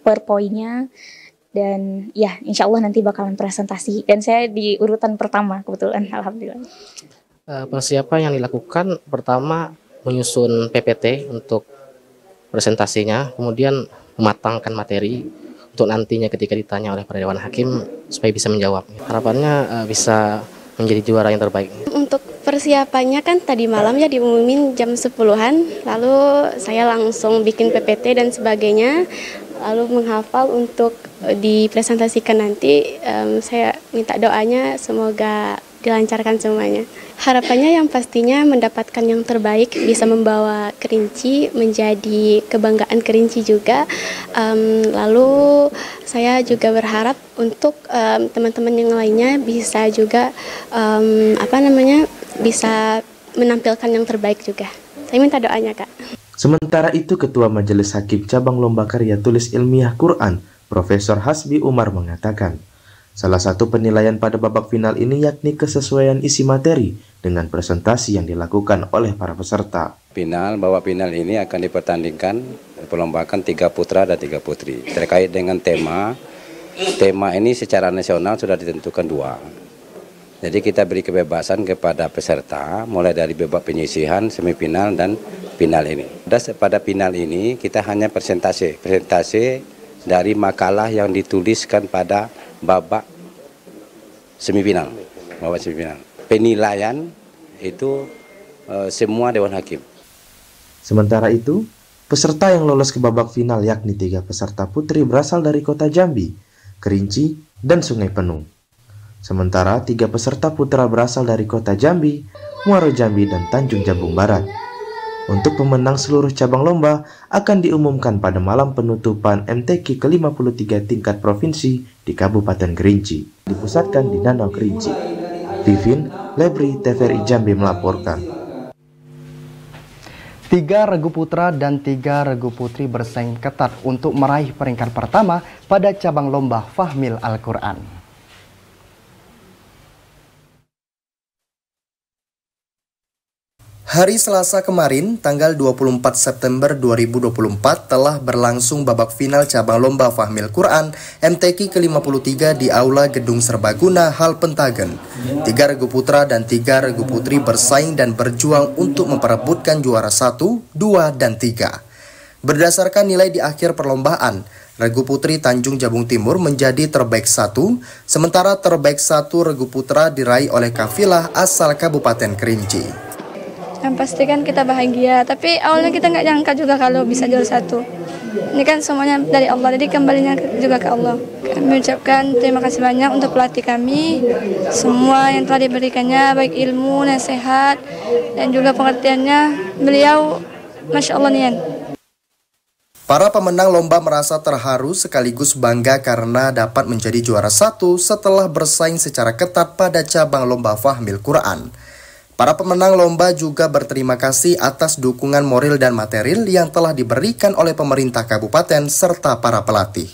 PowerPoint-nya. Dan ya, insya Allah nanti bakalan presentasi. Dan saya di urutan pertama kebetulan, alhamdulillah. Persiapan yang dilakukan pertama menyusun PPT untuk presentasinya, kemudian mematangkan materi untuk nantinya ketika ditanya oleh para dewan hakim supaya bisa menjawab. Harapannya bisa menjadi juara yang terbaik. Untuk persiapannya kan tadi malam ya diumumin jam 10-an, lalu saya langsung bikin PPT dan sebagainya, lalu menghafal untuk dipresentasikan nanti. Saya minta doanya semoga dilancarkan semuanya. Harapannya yang pastinya mendapatkan yang terbaik, bisa membawa Kerinci menjadi kebanggaan Kerinci juga. Lalu saya juga berharap untuk teman-teman yang lainnya bisa juga bisa menampilkan yang terbaik juga. Saya minta doanya, Kak. Sementara itu, Ketua Majelis Hakim Cabang Lomba Karya Tulis Ilmiah Quran, Profesor Hasbi Umar mengatakan, salah satu penilaian pada babak final ini yakni kesesuaian isi materi dengan presentasi yang dilakukan oleh para peserta. Babak final ini akan dipertandingkan, perlombakan 3 putra dan 3 putri. Terkait dengan tema ini secara nasional sudah ditentukan 2. Jadi kita beri kebebasan kepada peserta mulai dari babak penyisihan, semifinal dan final ini. Pada final ini kita hanya presentasi dari makalah yang dituliskan pada babak semifinal. Penilaian itu semua dewan hakim. Sementara itu, peserta yang lolos ke babak final yakni 3 peserta putri berasal dari kota Jambi, Kerinci, dan Sungai Penuh. Sementara 3 peserta putra berasal dari kota Jambi, Muaro Jambi, dan Tanjung Jabung Barat. Untuk pemenang seluruh cabang lomba akan diumumkan pada malam penutupan MTQ ke-53 tingkat provinsi di Kabupaten Kerinci, dipusatkan di Danau Kerinci. Vivin, Lebri, TVRI Jambi melaporkan. 3 regu putra dan 3 regu putri bersaing ketat untuk meraih peringkat pertama pada cabang lomba Fahmil Al-Quran. Hari Selasa kemarin, tanggal 24 September 2024 telah berlangsung babak final cabang lomba Fahmil Quran MTQ ke-53 di Aula Gedung Serbaguna Hal Pentagen. 3 regu putra dan 3 regu putri bersaing dan berjuang untuk memperebutkan juara 1, 2, dan 3. Berdasarkan nilai di akhir perlombaan, regu putri Tanjung Jabung Timur menjadi terbaik 1, sementara terbaik 1 regu putra diraih oleh kafilah asal Kabupaten Kerinci. Yang pasti kan kita bahagia, tapi awalnya kita nggak nyangka juga kalau bisa juara 1. Ini kan semuanya dari Allah, jadi kembalinya juga ke Allah. Kami ucapkan terima kasih banyak untuk pelatih kami, semua yang telah diberikannya, baik ilmu, nasihat, dan juga pengertiannya. Beliau, Masya Allah nian. Para pemenang lomba merasa terharu sekaligus bangga karena dapat menjadi juara 1 setelah bersaing secara ketat pada cabang lomba Fahmil Quran. Para pemenang lomba juga berterima kasih atas dukungan moral dan material yang telah diberikan oleh pemerintah kabupaten serta para pelatih.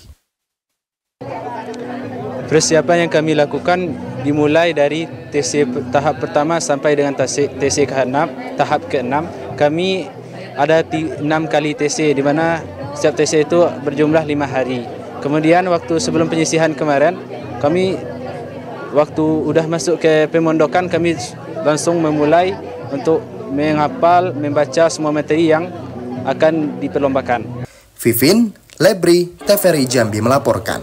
Persiapan yang kami lakukan dimulai dari TC tahap pertama sampai dengan TC ke-6, tahap ke-6. Kami ada 6 kali TC di mana setiap TC itu berjumlah 5 hari. Kemudian waktu sebelum penyisihan kemarin, kami waktu udah masuk ke pemondokan, kami langsung memulai untuk menghafal, membaca semua materi yang akan diperlombakan. Vivin, Lebri, TVRI Jambi melaporkan.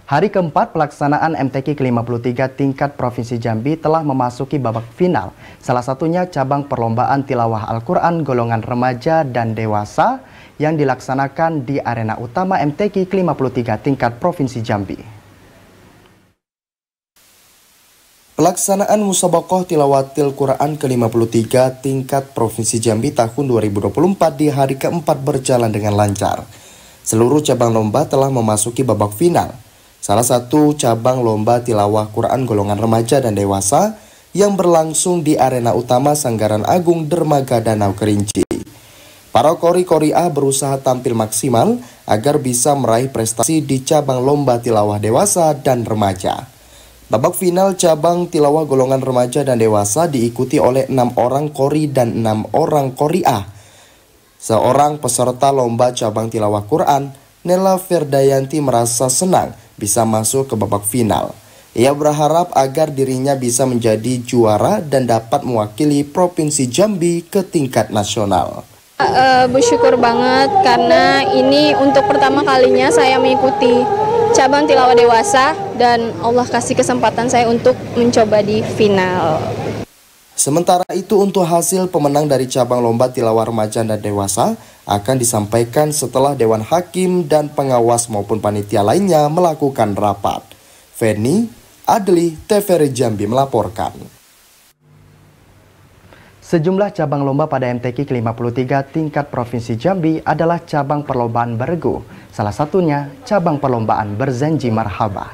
Hari keempat pelaksanaan MTQ ke-53 tingkat Provinsi Jambi telah memasuki babak final. Salah satunya cabang perlombaan tilawah Al-Quran golongan remaja dan dewasa yang dilaksanakan di arena utama MTQ ke-53 tingkat Provinsi Jambi. Pelaksanaan Musabaqah Tilawatil Quran ke-53 tingkat Provinsi Jambi tahun 2024 di hari keempat berjalan dengan lancar. Seluruh cabang lomba telah memasuki babak final. Salah satu cabang lomba tilawah Quran golongan remaja dan dewasa yang berlangsung di arena utama Sanggaran Agung Dermaga Danau Kerinci. Para kori-kori A berusaha tampil maksimal agar bisa meraih prestasi di cabang lomba tilawah dewasa dan remaja. Babak final cabang tilawah golongan remaja dan dewasa diikuti oleh 6 orang kori dan 6 orang kori A. Seorang peserta lomba cabang tilawah Quran, Nela Ferdayanti merasa senang bisa masuk ke babak final. Ia berharap agar dirinya bisa menjadi juara dan dapat mewakili Provinsi Jambi ke tingkat nasional. Bersyukur banget karena ini untuk pertama kalinya saya mengikuti cabang tilawah dewasa dan Allah kasih kesempatan saya untuk mencoba di final. Sementara itu untuk hasil pemenang dari cabang lomba tilawah remaja dan dewasa akan disampaikan setelah Dewan Hakim dan pengawas maupun panitia lainnya melakukan rapat. Feni Adli, TVRI Jambi melaporkan. Sejumlah cabang lomba pada MTQ ke-53 tingkat Provinsi Jambi adalah cabang perlombaan beregu. Salah satunya cabang perlombaan berzanji marhaba.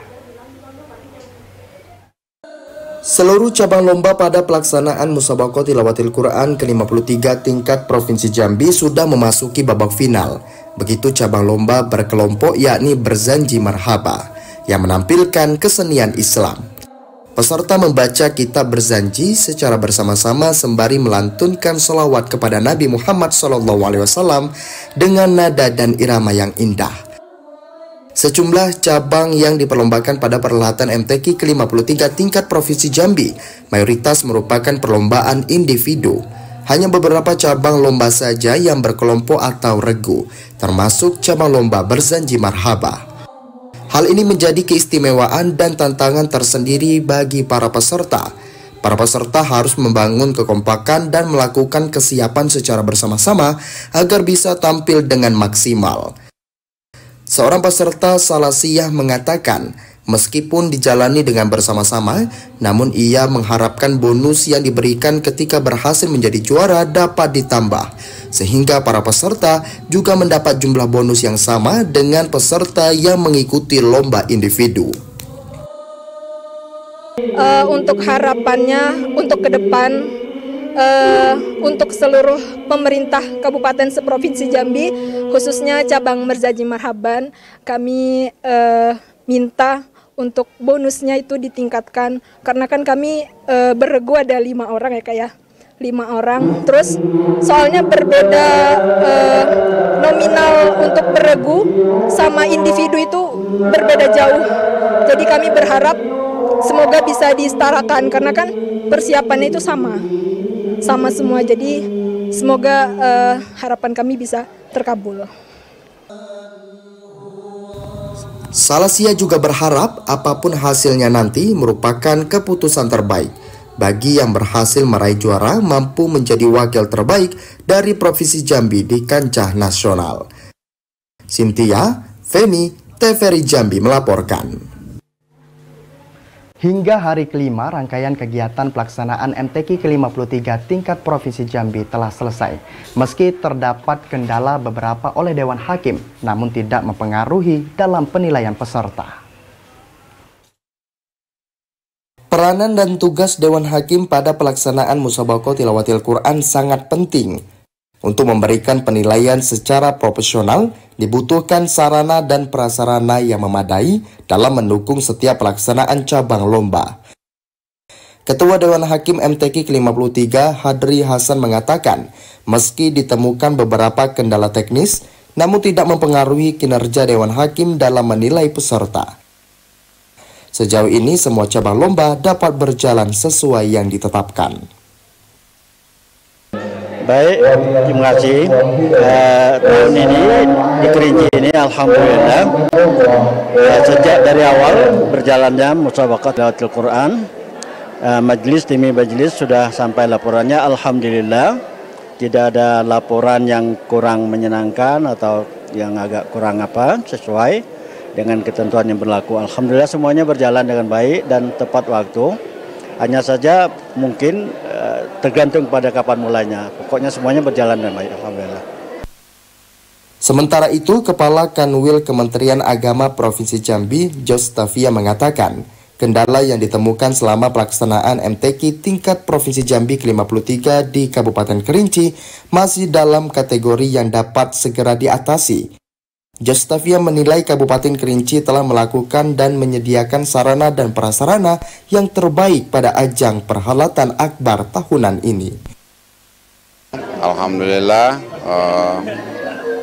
Seluruh cabang lomba pada pelaksanaan Musabaqah Tilawatil Quran ke-53 tingkat Provinsi Jambi sudah memasuki babak final. Begitu cabang lomba berkelompok yakni berzanji marhaba yang menampilkan kesenian Islam. Peserta membaca kitab berzanji secara bersama-sama sembari melantunkan sholawat kepada Nabi Muhammad SAW dengan nada dan irama yang indah. Sejumlah cabang yang diperlombakan pada perhelatan MTQ ke-53 tingkat Provinsi Jambi mayoritas merupakan perlombaan individu. Hanya beberapa cabang lomba saja yang berkelompok atau regu, termasuk cabang lomba berzanji marhaba. Hal ini menjadi keistimewaan dan tantangan tersendiri bagi para peserta. Para peserta harus membangun kekompakan dan melakukan kesiapan secara bersama-sama agar bisa tampil dengan maksimal. Seorang peserta Salasiyah mengatakan, meskipun dijalani dengan bersama-sama, namun ia mengharapkan bonus yang diberikan ketika berhasil menjadi juara dapat ditambah, sehingga para peserta juga mendapat jumlah bonus yang sama dengan peserta yang mengikuti lomba individu. Untuk harapannya untuk ke depan, untuk seluruh pemerintah Kabupaten seprovinsi Jambi, khususnya cabang Merzaji Marhaban, kami minta untuk bonusnya itu ditingkatkan, karena kan kami beregu ada 5 orang ya Kak ya, 5 orang. Terus soalnya berbeda nominal untuk beregu sama individu itu berbeda jauh. Jadi kami berharap semoga bisa disetarakan, karena kan persiapannya itu sama semua. Jadi semoga harapan kami bisa terkabul. Salasiyah juga berharap apapun hasilnya nanti merupakan keputusan terbaik bagi yang berhasil meraih juara mampu menjadi wakil terbaik dari Provinsi Jambi di kancah nasional. Cynthia, Feni, TVRI Jambi melaporkan. Hingga hari kelima, rangkaian kegiatan pelaksanaan MTQ ke-53 tingkat Provinsi Jambi telah selesai. Meski terdapat kendala beberapa oleh Dewan Hakim, namun tidak mempengaruhi dalam penilaian peserta. Peranan dan tugas Dewan Hakim pada pelaksanaan Musabaqah Tilawatil Quran sangat penting. Untuk memberikan penilaian secara profesional, dibutuhkan sarana dan prasarana yang memadai dalam mendukung setiap pelaksanaan cabang lomba. Ketua Dewan Hakim MTQ ke-53 Hadri Hasan mengatakan, meski ditemukan beberapa kendala teknis, namun tidak mempengaruhi kinerja Dewan Hakim dalam menilai peserta. Sejauh ini semua cabang lomba dapat berjalan sesuai yang ditetapkan. Baik, terima kasih. Tahun ini di Kerinci ini alhamdulillah sejak dari awal berjalannya Musabaqah Tilawatil Quran, demi majelis sudah sampai laporannya, alhamdulillah tidak ada laporan yang kurang menyenangkan atau yang agak kurang sesuai dengan ketentuan yang berlaku. Alhamdulillah semuanya berjalan dengan baik dan tepat waktu. Hanya saja mungkin tergantung pada kapan mulainya. Pokoknya semuanya berjalan dengan baik, alhamdulillah. Sementara itu, Kepala Kanwil Kementerian Agama Provinsi Jambi, Jostavia mengatakan, kendala yang ditemukan selama pelaksanaan MTQ tingkat Provinsi Jambi ke-53 di Kabupaten Kerinci masih dalam kategori yang dapat segera diatasi. Jostavia menilai Kabupaten Kerinci telah melakukan dan menyediakan sarana dan prasarana yang terbaik pada ajang perhelatan akbar tahunan ini. Alhamdulillah,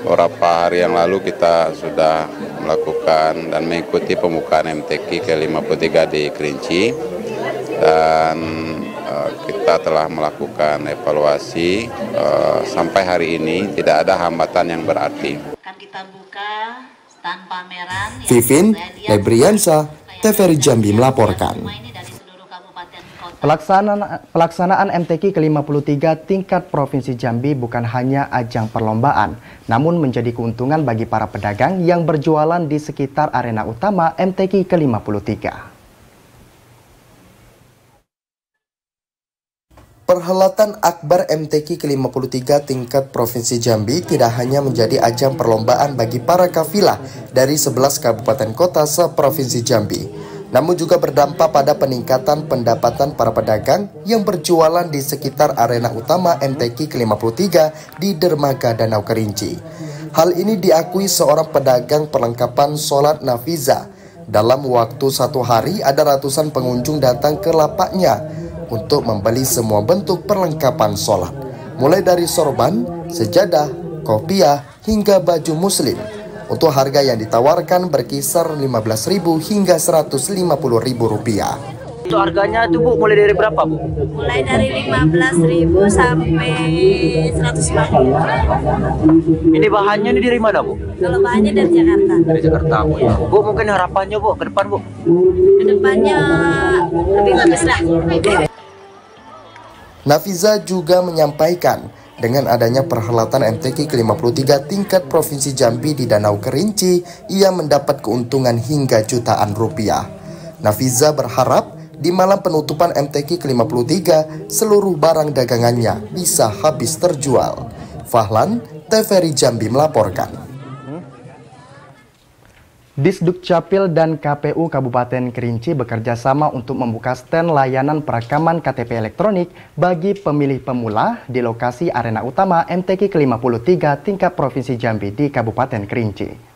beberapa hari yang lalu kita sudah melakukan dan mengikuti pembukaan MTQ ke-53 di Kerinci, dan kita telah melakukan evaluasi sampai hari ini tidak ada hambatan yang berarti. Vivin Lebriansa, TVRI Jambi melaporkan. Pelaksanaan MTQ ke-53 tingkat Provinsi Jambi bukan hanya ajang perlombaan, namun menjadi keuntungan bagi para pedagang yang berjualan di sekitar arena utama MTQ ke-53. Perhelatan Akbar MTQ ke-53 tingkat Provinsi Jambi tidak hanya menjadi ajang perlombaan bagi para kafilah dari 11 kabupaten kota se-Provinsi Jambi, namun juga berdampak pada peningkatan pendapatan para pedagang yang berjualan di sekitar arena utama MTQ ke-53 di dermaga Danau Kerinci. Hal ini diakui seorang pedagang perlengkapan sholat nafiza. Dalam waktu 1 hari ada ratusan pengunjung datang ke lapaknya untuk membeli semua bentuk perlengkapan sholat, mulai dari sorban, sejadah, kopiah, hingga baju muslim. Untuk harga yang ditawarkan berkisar Rp15.000 hingga Rp150.000. Itu harganya itu Bu, mulai dari berapa Bu? Mulai dari Rp15.000 sampai Rp150.000. Ini bahannya ini dari mana Bu? Kalau bahannya dari Jakarta. Dari Jakarta Bu ya. Bu, mungkin harapannya Bu ke depan Bu? Ke depannya lebih bagus lah. Nafiza juga menyampaikan, dengan adanya perhelatan MTQ ke-53 tingkat Provinsi Jambi di Danau Kerinci, ia mendapat keuntungan hingga jutaan rupiah. Nafiza berharap di malam penutupan MTQ ke-53 seluruh barang dagangannya bisa habis terjual. Fahlan, TVRI Jambi melaporkan. Disduk Capil dan KPU Kabupaten Kerinci bekerja sama untuk membuka stand layanan perekaman KTP elektronik bagi pemilih pemula di lokasi arena utama MTQ ke-53 tingkat Provinsi Jambi di Kabupaten Kerinci.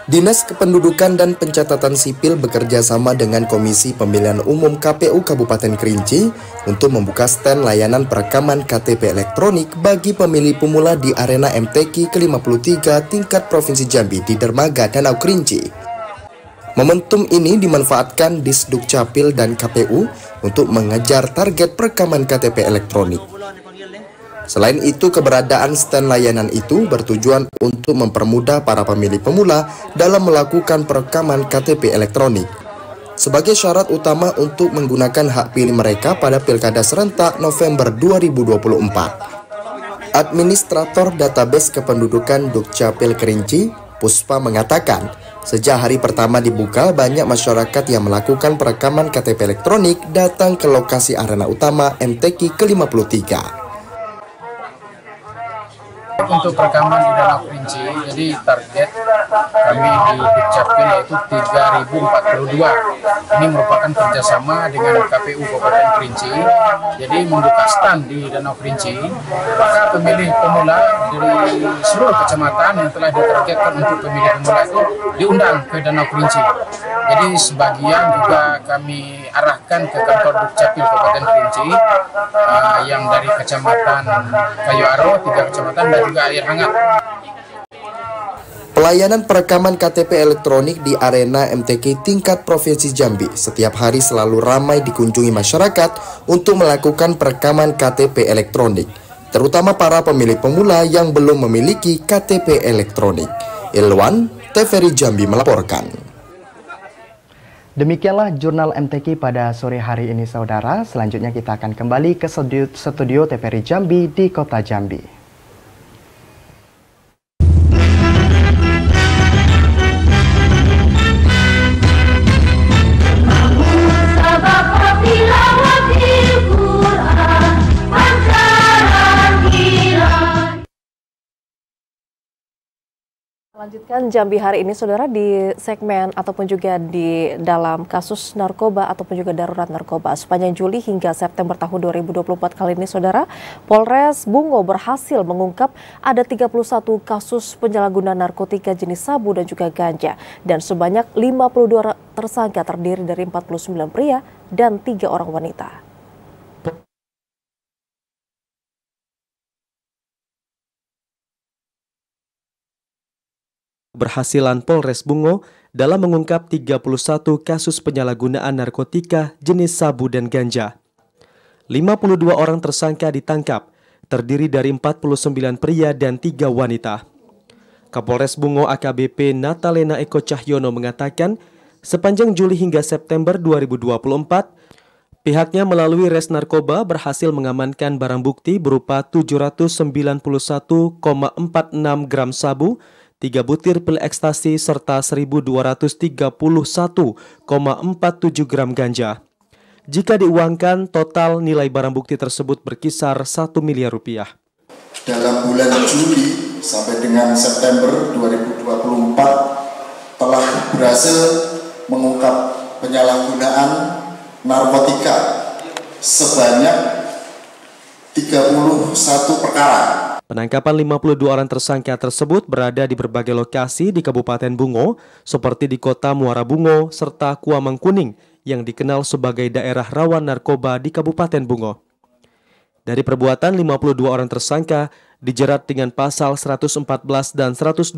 Dinas Kependudukan dan Pencatatan Sipil bekerja sama dengan Komisi Pemilihan Umum KPU Kabupaten Kerinci untuk membuka stand layanan perekaman KTP elektronik bagi pemilih pemula di arena MTQ ke-53 tingkat Provinsi Jambi di dermaga Danau Kerinci. Momentum ini dimanfaatkan Disduk Capil dan KPU untuk mengejar target perekaman KTP elektronik. Selain itu, keberadaan stand layanan itu bertujuan untuk mempermudah para pemilih pemula dalam melakukan perekaman KTP elektronik sebagai syarat utama untuk menggunakan hak pilih mereka pada Pilkada serentak November 2024. Administrator Database Kependudukan Dukcapil Kerinci, Puspa mengatakan, sejak hari pertama dibuka, banyak masyarakat yang melakukan perekaman KTP elektronik datang ke lokasi arena utama MTQ ke-53. Untuk perekaman di Danau Kerinci, jadi target kami di Dukcapil yaitu 3.042. Ini merupakan kerjasama dengan KPU Kabupaten Kerinci. Jadi membuka stand di Danau Kerinci, maka pemilih pemula dari seluruh kecamatan yang telah ditargetkan untuk pemilih pemula itu diundang ke Danau Kerinci. Jadi sebagian juga kami arahkan ke kantor Dukcapil Kabupaten Kerinci yang dari kecamatan Kayu Aro, 3 kecamatan, dan juga Air Hangat. Pelayanan perekaman KTP elektronik di arena MTQ tingkat Provinsi Jambi setiap hari selalu ramai dikunjungi masyarakat untuk melakukan perekaman KTP elektronik, terutama para pemilih pemula yang belum memiliki KTP elektronik. Ilwan, TVRI Jambi melaporkan. Demikianlah jurnal MTQ pada sore hari ini, saudara. Selanjutnya kita akan kembali ke studio TVRI Jambi di Kota Jambi. Lanjutkan Jambi hari ini, saudara, di segmen ataupun juga di dalam kasus narkoba ataupun juga darurat narkoba. Sepanjang Juli hingga September tahun 2024 kali ini, saudara, Polres Bungo berhasil mengungkap ada 31 kasus penyalahgunaan narkotika jenis sabu dan juga ganja. Dan sebanyak 52 tersangka terdiri dari 49 pria dan 3 orang wanita. Berhasilan Polres Bungo dalam mengungkap 31 kasus penyalahgunaan narkotika jenis sabu dan ganja. 52 orang tersangka ditangkap, terdiri dari 49 pria dan 3 wanita. Kapolres Bungo AKBP Natalena Eko Cahyono mengatakan, sepanjang Juli hingga September 2024, pihaknya melalui Res Narkoba berhasil mengamankan barang bukti berupa 791,46 gram sabu, 3 butir pil ekstasi, serta 1.231,47 gram ganja. Jika diuangkan, total nilai barang bukti tersebut berkisar 1 miliar rupiah. Dalam bulan Juli sampai dengan September 2024 telah berhasil mengungkap penyalahgunaan narkotika sebanyak 31 perkara. Penangkapan 52 orang tersangka tersebut berada di berbagai lokasi di Kabupaten Bungo, seperti di Kota Muara Bungo serta Kuamangkuning yang dikenal sebagai daerah rawan narkoba di Kabupaten Bungo. Dari perbuatan 52 orang tersangka dijerat dengan pasal 114 dan 112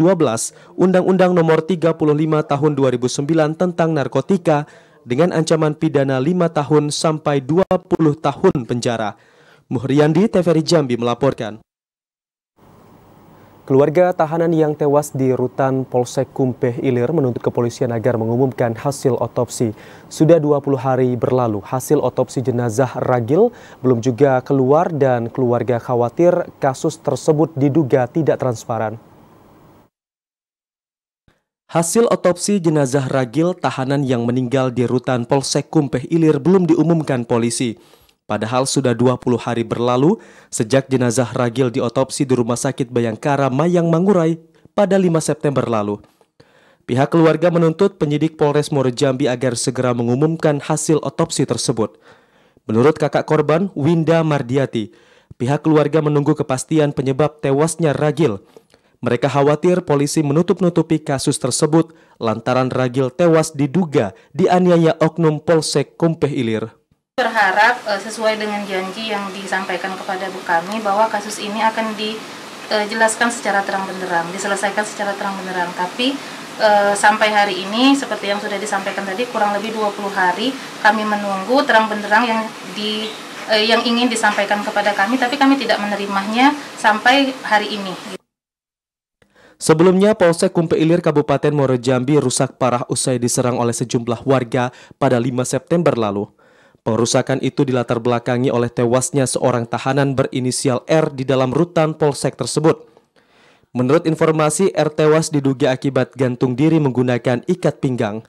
Undang-Undang Nomor 35 Tahun 2009 tentang narkotika dengan ancaman pidana 5 tahun sampai 20 tahun penjara. Muhriandi, TVRI Jambi melaporkan. Keluarga tahanan yang tewas di rutan Polsek Kumpeh Ilir menuntut kepolisian agar mengumumkan hasil otopsi. Sudah 20 hari berlalu, hasil otopsi jenazah Ragil belum juga keluar dan keluarga khawatir kasus tersebut diduga tidak transparan. Hasil otopsi jenazah Ragil, tahanan yang meninggal di rutan Polsek Kumpeh Ilir, belum diumumkan polisi. Padahal sudah 20 hari berlalu sejak jenazah Ragil diotopsi di Rumah Sakit Bayangkara Mayang Manggurai pada 5 September lalu. Pihak keluarga menuntut penyidik Polres Muaro Jambi agar segera mengumumkan hasil otopsi tersebut. Menurut kakak korban, Winda Mardiati, pihak keluarga menunggu kepastian penyebab tewasnya Ragil. Mereka khawatir polisi menutup-nutupi kasus tersebut lantaran Ragil tewas diduga dianiaya oknum Polsek Kumpeh Ilir. Berharap sesuai dengan janji yang disampaikan kepada kami bahwa kasus ini akan dijelaskan secara terang benderang, diselesaikan secara terang benderang. Tapi sampai hari ini seperti yang sudah disampaikan tadi, kurang lebih 20 hari kami menunggu terang benderang yang ingin disampaikan kepada kami, tapi kami tidak menerimanya sampai hari ini. Sebelumnya, Polsek Kumpeh Ilir Kabupaten Muaro Jambi rusak parah usai diserang oleh sejumlah warga pada 5 September lalu. Pengerusakan itu dilatar belakangi oleh tewasnya seorang tahanan berinisial R di dalam rutan polsek tersebut. Menurut informasi, R tewas diduga akibat gantung diri menggunakan ikat pinggang.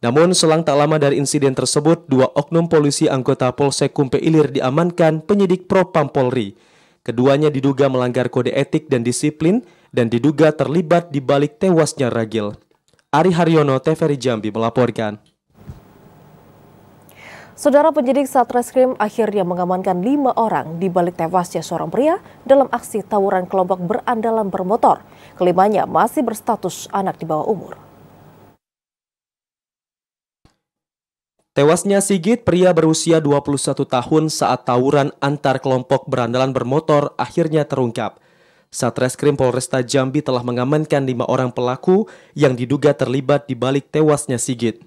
Namun, selang tak lama dari insiden tersebut, 2 oknum polisi anggota Polsek Kumpeh Ilir diamankan penyidik Propam Polri. Keduanya diduga melanggar kode etik dan disiplin dan diduga terlibat di balik tewasnya Ragil. Ari Haryono, TVRI Jambi melaporkan. Saudara, penyidik Satreskrim akhirnya mengamankan 5 orang di balik tewasnya seorang pria dalam aksi tawuran kelompok berandalan bermotor. Kelimanya masih berstatus anak di bawah umur. Tewasnya Sigit, pria berusia 21 tahun saat tawuran antar kelompok berandalan bermotor akhirnya terungkap. Satreskrim Polresta Jambi telah mengamankan 5 orang pelaku yang diduga terlibat di balik tewasnya Sigit.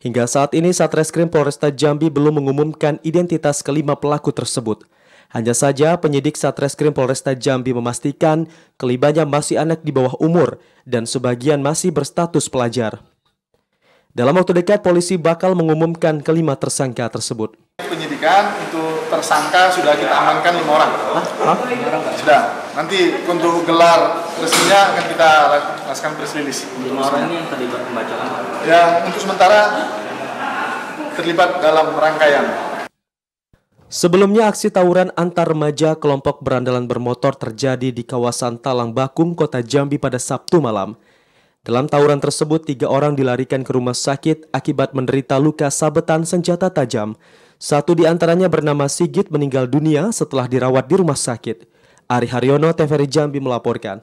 Hingga saat ini, Satreskrim Polresta Jambi belum mengumumkan identitas kelima pelaku tersebut. Hanya saja penyidik Satreskrim Polresta Jambi memastikan kelimanya masih anak di bawah umur dan sebagian masih berstatus pelajar. Dalam waktu dekat, polisi bakal mengumumkan kelima tersangka tersebut. Penyidikan untuk tersangka sudah kita amankan 5 orang. Sudah. Nanti untuk gelar resminya akan kita lakukan press release. 5 orang ini yang terlibat pembacaan? Yang untuk sementara terlibat dalam rangkaian. Sebelumnya aksi tawuran antar remaja kelompok berandalan bermotor terjadi di kawasan Talang Bakung, Kota Jambi pada Sabtu malam. Dalam tawuran tersebut, 3 orang dilarikan ke rumah sakit akibat menderita luka sabetan senjata tajam. Satu di antaranya bernama Sigit meninggal dunia setelah dirawat di rumah sakit. Ari Haryono, TVRI Jambi melaporkan.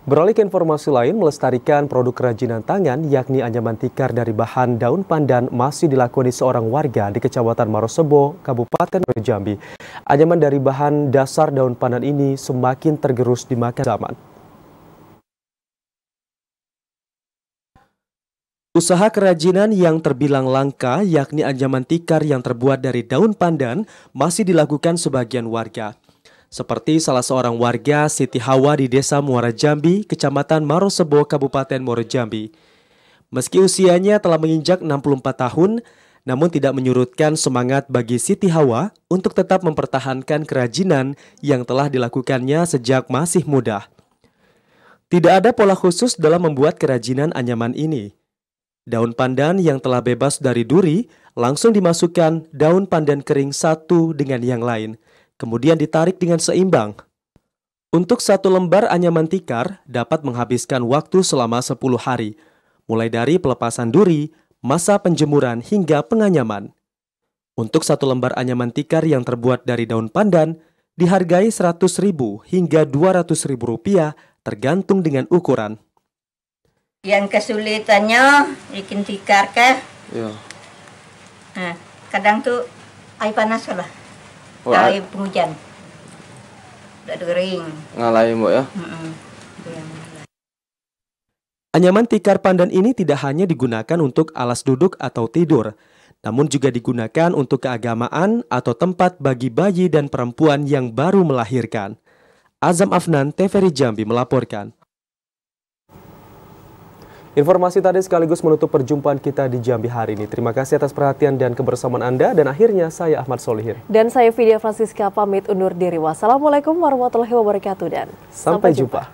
Beralih ke informasi lain, melestarikan produk kerajinan tangan yakni anyaman tikar dari bahan daun pandan masih dilakoni seorang warga di Kecamatan Marosebo, Kabupaten Jambi. Anyaman dari bahan dasar daun pandan ini semakin tergerus dimakan zaman. Usaha kerajinan yang terbilang langka yakni anyaman tikar yang terbuat dari daun pandan masih dilakukan sebagian warga. Seperti salah seorang warga Siti Hawa di Desa Muara Jambi, Kecamatan Marosebo, Kabupaten Muara Jambi. Meski usianya telah menginjak 64 tahun, namun tidak menyurutkan semangat bagi Siti Hawa untuk tetap mempertahankan kerajinan yang telah dilakukannya sejak masih muda. Tidak ada pola khusus dalam membuat kerajinan anyaman ini. Daun pandan yang telah bebas dari duri langsung dimasukkan daun pandan kering satu dengan yang lain. Kemudian ditarik dengan seimbang. Untuk satu lembar anyaman tikar dapat menghabiskan waktu selama 10 hari, mulai dari pelepasan duri, masa penjemuran hingga penganyaman. Untuk satu lembar anyaman tikar yang terbuat dari daun pandan, dihargai Rp100.000 hingga Rp200.000 tergantung dengan ukuran. Yang kesulitannya bikin tikar kah? Iya. Nah, kadang tuh air panas lah. Kali penghujan, udah kering. Ngalahin Mbak ya? Anyaman tikar pandan ini tidak hanya digunakan untuk alas duduk atau tidur, namun juga digunakan untuk keagamaan atau tempat bagi bayi dan perempuan yang baru melahirkan. Azam Afnan, TVRI Jambi melaporkan. Informasi tadi sekaligus menutup perjumpaan kita di Jambi hari ini. Terima kasih atas perhatian dan kebersamaan Anda. Dan akhirnya saya Ahmad Solihin. Dan saya Vidya Francisca pamit undur diri. Wassalamualaikum warahmatullahi wabarakatuh dan sampai jumpa.